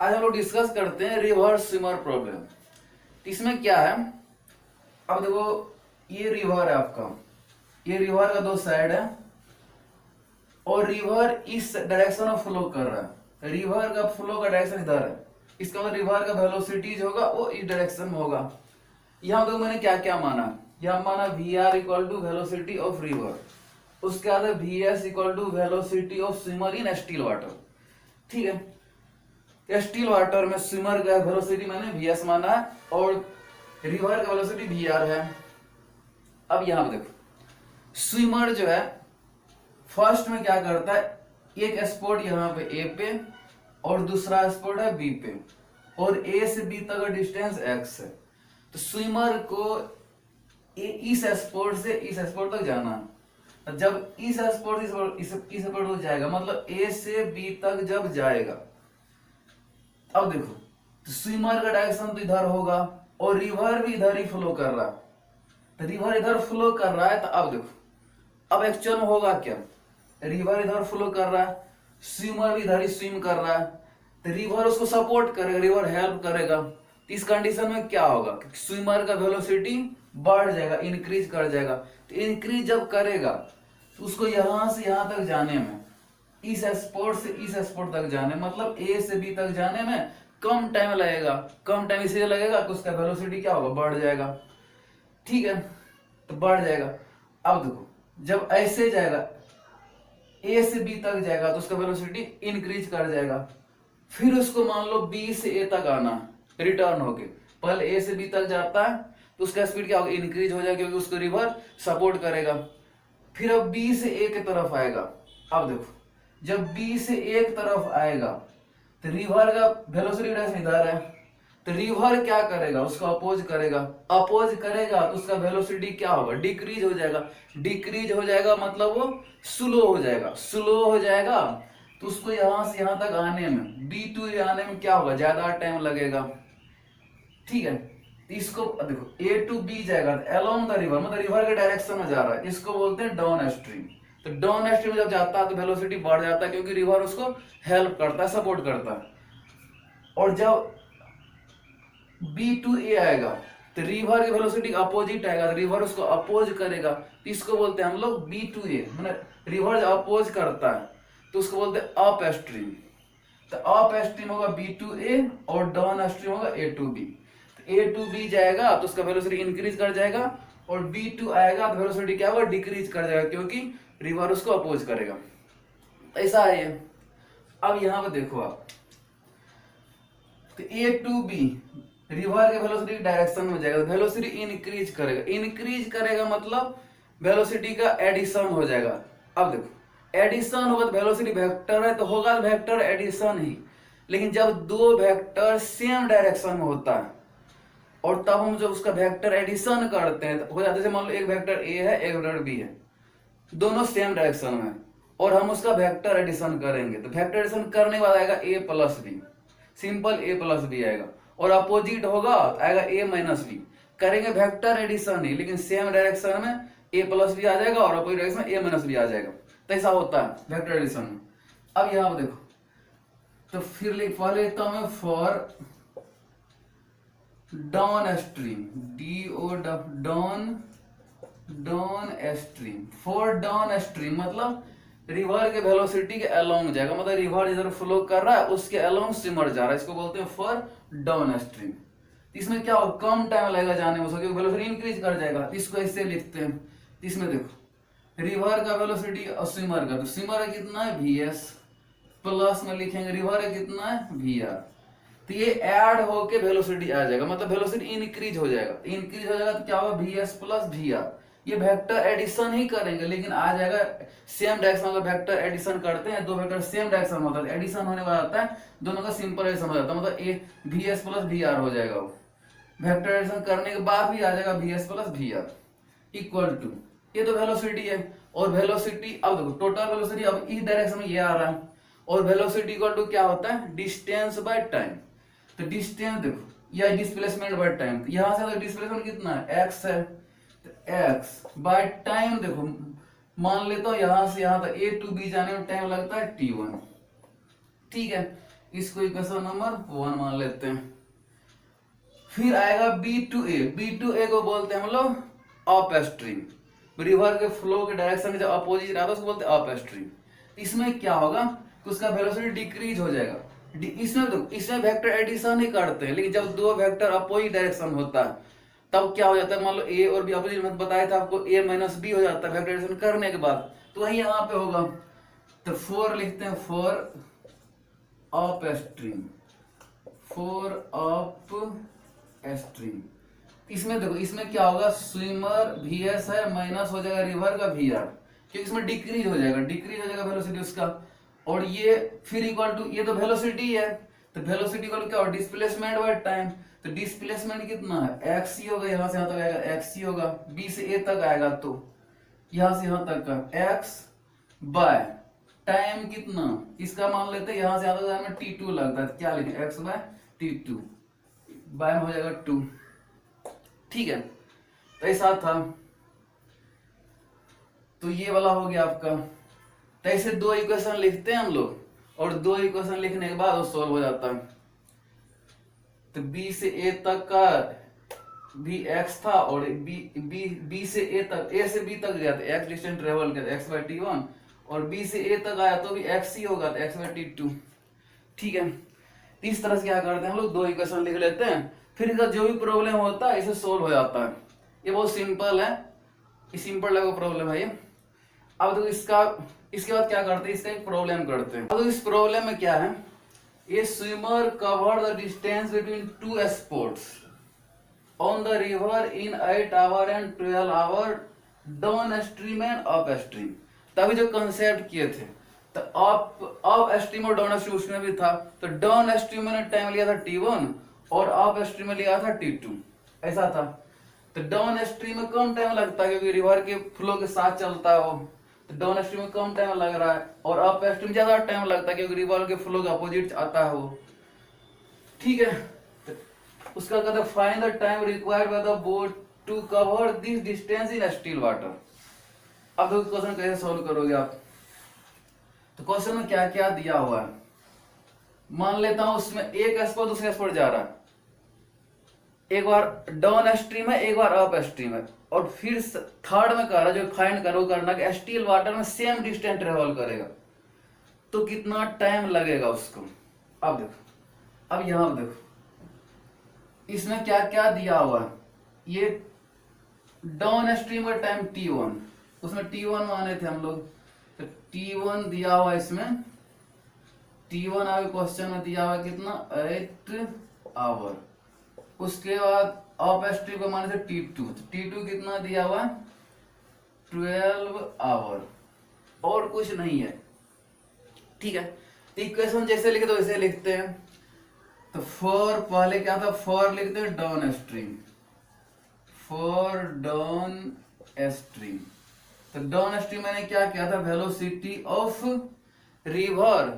आज हम लोग डिस्कस करते हैं रिवर्स स्विमर प्रॉब्लम। इसमें क्या है, अब देखो ये रिवर है आपका, ये रिवर का दो साइड है और रिवर इस डायरेक्शन में फ्लो कर रहा है। रिवर का फ्लो का डायरेक्शन इधर है, इसका मतलब रिवर का वेलोसिटी जो होगा वो इस डायरेक्शन में होगा। यहाँ देखो मैंने क्या क्या माना, यहाँ माना V R equal to velocity of river, उसके बाद V S equal to velocity of swimmer in still water. ठीक है, स्टिल वाटर में स्विमर का वेलोसिटी मैंने वी एस माना है और रिवर का वेलोसिटी वी आर है। अब यहां पे देखो स्विमर जो है फर्स्ट में क्या करता है, एक स्पॉट यहाँ पे ए पे और दूसरा स्पॉट है बी पे और ए से बी तक का डिस्टेंस एक्स है। तो स्विमर को इस स्पॉट से इस स्पॉट तक जाना है। जब इस स्पॉट इस स्पॉट तक जाएगा मतलब ए से बी तक जब जाएगा, अब देखो तो स्विमर का डायरेक्शन तो इधर होगा और रिवर भी इधर ही फ्लो कर रहा है। तो रिवर इधर फ्लो कर रहा है, तो अब देखो अब एक्चुअल में होगा क्या, रिवर इधर फ्लो कर रहा है, स्विमर भी इधर ही स्विम कर रहा है, तो रिवर उसको सपोर्ट करेगा, रिवर हेल्प करेगा। तो इस कंडीशन में क्या होगा, स्विमर का वेलोसिटी बढ़ जाएगा, इंक्रीज कर जाएगा। तो इंक्रीज जब करेगा तो उसको यहां से यहां तक जाने में, इस स्पॉट से इस स्पॉट तक जाने मतलब ए से बी तक जाने में कम टाइम लगेगा। कम टाइम इसलिए लगेगा तो उसका वेलोसिटी क्या होगा, बढ़ जाएगा। ठीक है, तो बढ़ जाएगा। अब देखो जब ऐसे जाएगा ए से बी तक जाएगा तो उसका वेलोसिटी इंक्रीज कर जाएगा। फिर उसको मान लो बी से ए तक आना, रिटर्न होके पहले ए से बी तक जाता है तो उसका स्पीड क्या होगा, इंक्रीज हो जाएगा क्योंकि उसको रिवर सपोर्ट करेगा। फिर अब बी से ए की तरफ आएगा। अब देखो जब बी से एक तरफ आएगा तो रिवर का वेलोसिटी डायरेक्शन इधर है, तो रिवर क्या करेगा, उसको अपोज करेगा। अपोज करेगा तो उसका वेलोसिटी क्या होगा, डिक्रीज हो जाएगा। डिक्रीज हो जाएगा मतलब वो स्लो हो जाएगा। स्लो हो जाएगा तो उसको यहां से यहां तक आने में, बी टू ए आने में क्या होगा, ज्यादा टाइम लगेगा। ठीक है, तो इसको देखो ए टू बी जाएगा अलोंग द रिवर, मतलब रिवर के डायरेक्शन में जा रहा है, इसको बोलते हैं डाउन स्ट्रीम। तो डाउन स्ट्रीम जब जाता है तो वेलोसिटी बढ़ जाता है क्योंकि रिवर उसको हेल्प करता है, सपोर्ट करता है। और जब बी टू ए आएगा तो रिवर की वेलोसिटी अपोजिट आएगा, तो रिवर उसको अपोज करेगा, तो इसको बोलते हैं हम लोग बी टू ए, मतलब रिवर अपोज करता है तो उसको बोलते हैं अप स्ट्रीम। तो अप स्ट्रीम होगा बी टू ए और डाउन स्ट्रीम होगा A to B. A to B जाएगा तो उसका वेलोसिटी इंक्रीज कर जाएगा और बी टू आएगा तो वेलोसिटी क्या होगा, डिक्रीज कर जाएगा क्योंकि रिवर उसको अपोज करेगा। ऐसा है ये। अब यहां पर देखो आप, तो ए टू बी रिवर के वेलोसिटी डायरेक्शन में जाएगा, वेलोसिटी इंक्रीज करेगा। इंक्रीज करेगा मतलब वेलोसिटी का एडिशन हो जाएगा। अब देखो एडिशन होगा तो वेलोसिटी वेक्टर है तो होगा वेक्टर एडिशन ही, लेकिन जब दो वेक्टर सेम डायरेक्शन में होता है और तब हम जब उसका वेक्टर एडिशन करते हैं तो हो जाता है, जैसे मान लो एक वेक्टर ए है एक वेक्टर बी है, दोनों सेम डायरेक्शन में और हम उसका वेक्टर एडिशन करेंगे तो वेक्टर एडिशन करने के बाद आएगा ए प्लस बी, सिंपल ए प्लस बी आएगा। और अपोजिट होगा आएगा ए माइनस बी, करेंगे वेक्टर एडिशन ही लेकिन सेम डायरेक्शन में ए प्लस बी आ जाएगा और अपोजिट डायरेक्शन में ए माइनस बी आ जाएगा। तो ऐसा होता है वेक्टर एडिशन में। अब यहां पर देखो तो फिर पहले लिखता हूं मैं for down stream, D O down, down stream. For down stream मतलब रिवर के वेलोसिटी के अलोंग जाएगा, मतलब रिवर जिधर फ्लो कर रहा है उसके अलोंग स्विमर जा रहा है, इसको बोलते हैं फॉर डाउन स्ट्रीम। इसमें क्या हो, कम टाइम लगेगा जाने में, क्योंकि वेलोसिटी इंक्रीज कर जाएगा। इसको ऐसे लिखते हैं, इसमें देखो रिवर का वेलोसिटी और स्विमर का, तो स्विमर का कितना है वी एस, प्लस में लिखेंगे रिवर का कितना है वी आर। तो ये ऐड होके वेलोसिटी आ जाएगा, मतलब वेलोसिटी इंक्रीज हो जाएगा। इंक्रीज हो जाएगा तो क्या होगा, V S plus V R. ये वेक्टर एडिशन ही करेंगे लेकिन आ जाएगा सेम डायरेक्शन। अगर वेक्टर एडिशन करते हैं, दो वेक्टर सेम डायरेक्शन होता है, एडिशन होने वाला आता है, दोनों का सिंपल एडिशन हो जाता है, मतलब a V S plus V R हो जाएगा। वो वेक्टर एडिशन करने के बाद भी आ जाएगा V S plus V R equal to, ये तो वेलोसिटी है। और वेलोसिटी अब देखो टोटल वेलोसिटी अब इस डायरेक्शन में ये आ रहा है और वेलोसिटी इक्वल टू क्या होता है, डिस्टेंस बाय टाइम। तो डिस्टेंस देखो या डिस्प्लेसमेंट बाय टाइम, यहां से डिस्प्लेसमेंट कितना है एक्स है, तो एक्स बाय टाइम देखो मान लेता हूं यहां से यहां तक ए टू बी जाने में टाइम लगता है टी1। ठीक है, इसको इक्वेशन नंबर 1 मान लेते हैं। फिर आएगा B2A। B2A को बोलते हैं हम लोग अप स्ट्रीम, रिवर के फ्लो के डायरेक्शन के जो अपोजिट रहता है उसको बोलते हैं अप स्ट्रीम। इसमें क्या होगा कि उसका वेलोसिटी डिक्रीज हो जाएगा। इसमें वेक्टर एडिशन ही करते हैं, लेकिन जब दो वेक्टर अपोजिट डायरेक्शन होता है तब क्या हो जाता है, मान लो ए और बी अपोजिट, मैंने बताया था आपको a माइनस बी हो जाता है वेक्टर एडिशन करने के बाद, तो वही यहाँ पे होगा। तो 4 लिखते हैं for up stream, for up stream. इसमें देखो इसमें क्या होगा, स्विमर VS है माइनस हो जाएगा रिवर का VR, क्योंकि इसमें डिक्रीज हो जाएगा वेलोसिटी उसका। और ये फिर इक्वल टू, ये तो वेलोसिटी है, तो वेलोसिटी इक्वल क्या होगा, डिस्प्लेसमेंट बाय टाइम। तो डिस्प्लेसमेंट कितना है, x होगा, यहाँ से यहाँ तक आएगा x होगा, b से a तक आएगा तो यहाँ से यहाँ तक का x बाय टाइम कितना, इसका मान लेते हैं यहाँ से यहाँ तक t2 लगता है, क्या लिखें x बाय t2, बाय में हो जाएगा 2। ठीक है, तो ऐसा था। तो ये वाला हो गया आपका। तो ऐसे 2 इक्वेशन लिखते हैं हम लोग, और 2 इक्वेशन लिखने के बाद वो सॉल्व हो जाता है। तो b से a तक का भी x था, और b से a तक, a से b तक गया तो x डिस्टेंस ट्रेवल किया x बाय t1, और b से a तक आया तो भी x ही होगा तो x बाय t2। ठीक है, इस तरह से क्या करते हैं हम लोग, 2 इक्वेशन लिख लेते हैं, फिर इसका जो भी प्रॉब्लम होता है इसे सोल्व हो जाता है। ये बहुत सिंपल है, ये सिंपल लेवल प्रॉब्लम है ये। अब तो इसके बाद क्या करते हैं, इसका एक प्रॉब्लम करते हैं। अब तो इस प्रॉब्लम में क्या है, ये swimmer cover the distance between 2 spots on the river in 8 hour and 12 hour down stream and up stream. तभी जो कंसेप्ट किए थे, तो अप स्ट्रीम और डाउन स्ट्रीम उसमें भी था। तो डाउन स्ट्रीम में टाइम लिया था t1 और अप स्ट्रीम में लिया था t2, ऐसा था। तो डाउन स्ट्रीम में कम टाइम लगता है क्योंकि रिवर के फ्लो के साथ चलता है वो, तो डाउन स्ट्रीम में कम टाइम लग रहा है, और अप स्ट्रीम ज्यादा टाइम लगता है क्योंकि रिवर के फ्लो के अपोजिट आता है वो। ठीक है, तो उसका कहते हैं find the time required by the boat to cover this distance in still water. अब तो क्वेश्चन कैसे सॉल्व करोगे आप, तो क्वेश्चन में क्या क्या दिया हुआ है, मान लेता हूं उसमें एक स्पॉट दूसरे स्पॉट जा रहा है, एक बार डाउन स्ट्रीम है एक बार अप स्ट्रीम है, और फिर थर्ड में कह रहा जो फाइंड करो करना कि स्टिल वाटर में सेम डिस्टेंस ट्रेवल करेगा तो कितना टाइम लगेगा उसको। अब देखो, अब यहां देखो इसमें क्या क्या दिया हुआ है। ये डाउन स्ट्रीम का टाइम t1, उसमें t1 माने थे हम लोग, तो t1 दिया हुआ इसमें, t1 आगे क्वेश्चन में दिया हुआ कितना 8 आवर। उसके बाद अप स्ट्रीम को माने थे t2, तो t2 कितना दिया हुआ 12 आवर, और कुछ नहीं है। ठीक है, इक्वेशन जैसे लिखे तो वैसे लिखते हैं। तो फॉर पहले क्या था, फॉर लिखते हैं down stream, for down stream. तो डाउन स्ट्रीम मैंने क्या किया था, velocity of river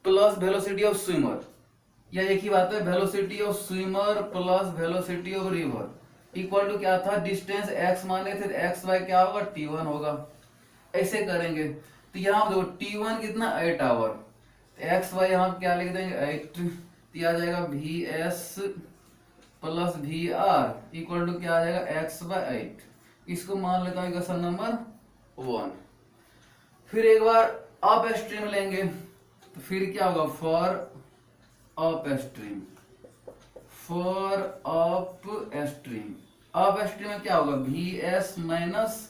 plus velocity of swimmer, या एक ही बात है, velocity of swimmer plus velocity of river equal to क्या था, डिस्टेंस x माने थे, x बाय क्या होगा t1 होगा। ऐसे करेंगे तो यहाँ देखो t1 कितना 8 आवर, तो x बाय यहाँ क्या लिख देंगे 8, तो आ जाएगा vs plus vr equal to क्या आ जाएगा x बाय 8। इसको मान लेता हूँ इक्वेशन नंबर 1। फिर एक बार अप स्ट्रीम लेंगे तो फिर क्या होगा, for up stream, for up stream, up stream में क्या होगा vs minus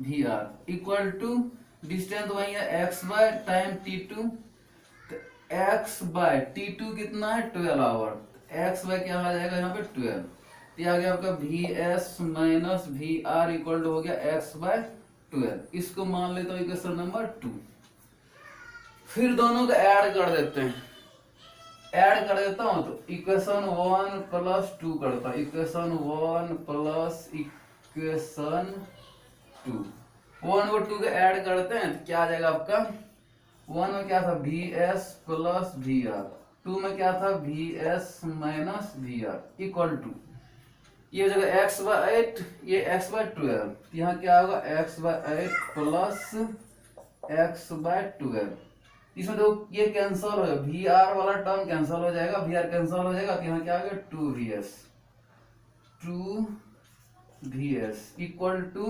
vr equal to distance वही है x बाय टाइम t2, तो x बाय t2 कितना है 12 आवर, x बाय क्या आ जाएगा यहाँ पे 12, ये आ गया आपका vs minus vr equal to हो गया x बाय 12। इसको मान लेता हूँ इक्वेशन नंबर 2। फिर दोनों को ऐड कर देते हैं, ऐड कर देता हूं तो इक्वेशन 1 प्लस 2 करता हूं, इक्वेशन 1 प्लस इक्वेशन 2, 1 और 2 को ऐड करते हैं तो क्या आ जाएगा आपका, 1 में क्या था vs प्लस vr, 2 में क्या था vs minus vr equal to, ये जगह x बाय 8 ये x बाय 12, यहाँ क्या होगा x by 8 plus x by 12 इसमें तो ये कैंसल हो जाएगा, वी आर वाला टर्म कैंसल हो जाएगा, वी आर कैंसल हो जाएगा, तो यहाँ क्या आ गया 2vs, 2vs इक्वल टू,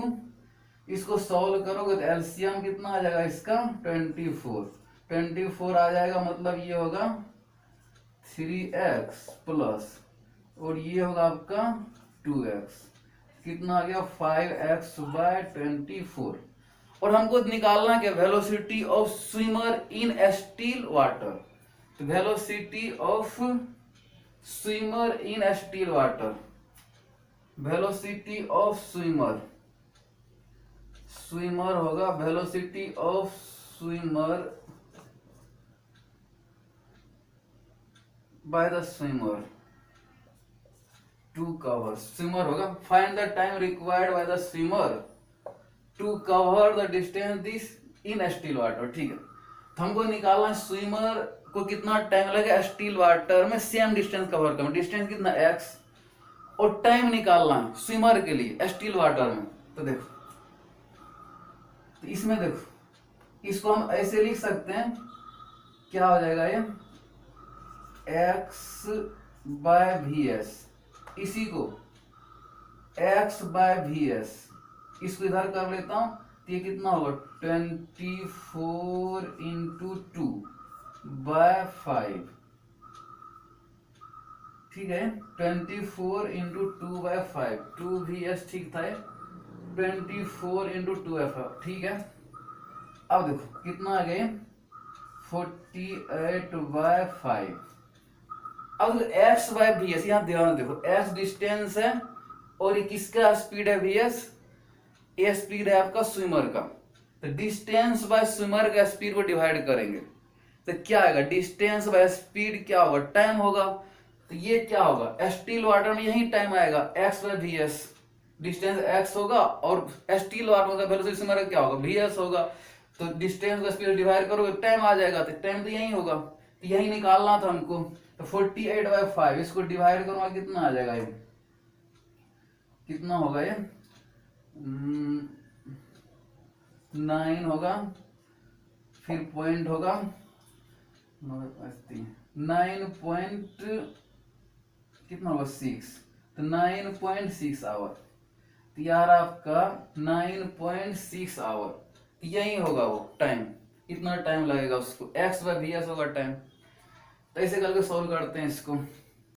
इसको सॉल्व करोगे तो एलसीएम कितना आ जाएगा इसका 24, 24 आ जाएगा, मतलब ये होगा 3x प्लस, और ये होगा आपका 2x, कितना आ गया 5x बाय 24। और हमको निकालना क्या, velocity of swimmer in still water, तो velocity of swimmer in still water, velocity of swimmer, swimmer होगा velocity of swimmer by the swimmer to cover, swimmer होगा find the time required by the swimmer to cover the distance this in still water. ठीक है, तो हमको निकालना है swimmer को कितना टाइम लगेगा स्टिल वाटर में सेम डिस्टेंस कवर करने, डिस्टेंस कितना x, और टाइम निकालना है स्विमर के लिए स्टिल वाटर में। तो देखो, तो इसमें देखो, इसको हम ऐसे लिख सकते हैं, क्या हो जाएगा ये x बाय वी एस, इसी को x बाय वी एस, इसको इधर कर लेता हूं, तो ये कितना होगा 24 इंटू 2 बाय 5, ठीक है 24 इंटू 2 बाय 5, 2vs ठीक था, 24 इंटू 2 बाय 5, ठीक है। अब देखो कितना आ गया 48 बाय 5। अब x बाय वी एस, यहाँ ध्यान देखो, x डिस्टेंस है और ये किसका स्पीड है vs, ये स्पीड है आपका स्विमर का, तो डिस्टेंस बाय स्विमर का स्पीड को डिवाइड करेंगे तो क्या आएगा, डिस्टेंस बाय स्पीड क्या होगा, टाइम होगा, तो ये क्या होगा स्टिल वाटर में यही टाइम आएगा x by V S, distance x होगा और स्टिल वाटर का वेलोसिटी स्विमर का क्या होगा vs होगा, तो डिस्टेंस का स्पीड डिवाइड करोगे टाइम आ जाएगा, तो टाइम तो यही होगा, तो यही निकालना था हमको, तो 48 बाय 5 इसको डिवाइड करूंगा कितना आ जाएगा, ये कितना होगा, ये 9 होगा, फिर पॉइंट होगा 9 पॉइंट कितना होगा 6, तो 9.6 आवर, तो यार आपका 9.6 आवर, तो यही होगा वो टाइम, इतना टाइम लगेगा उसको, x बाय वी एस होगा टाइम। तो ऐसे करके सॉल्व करते हैं इसको।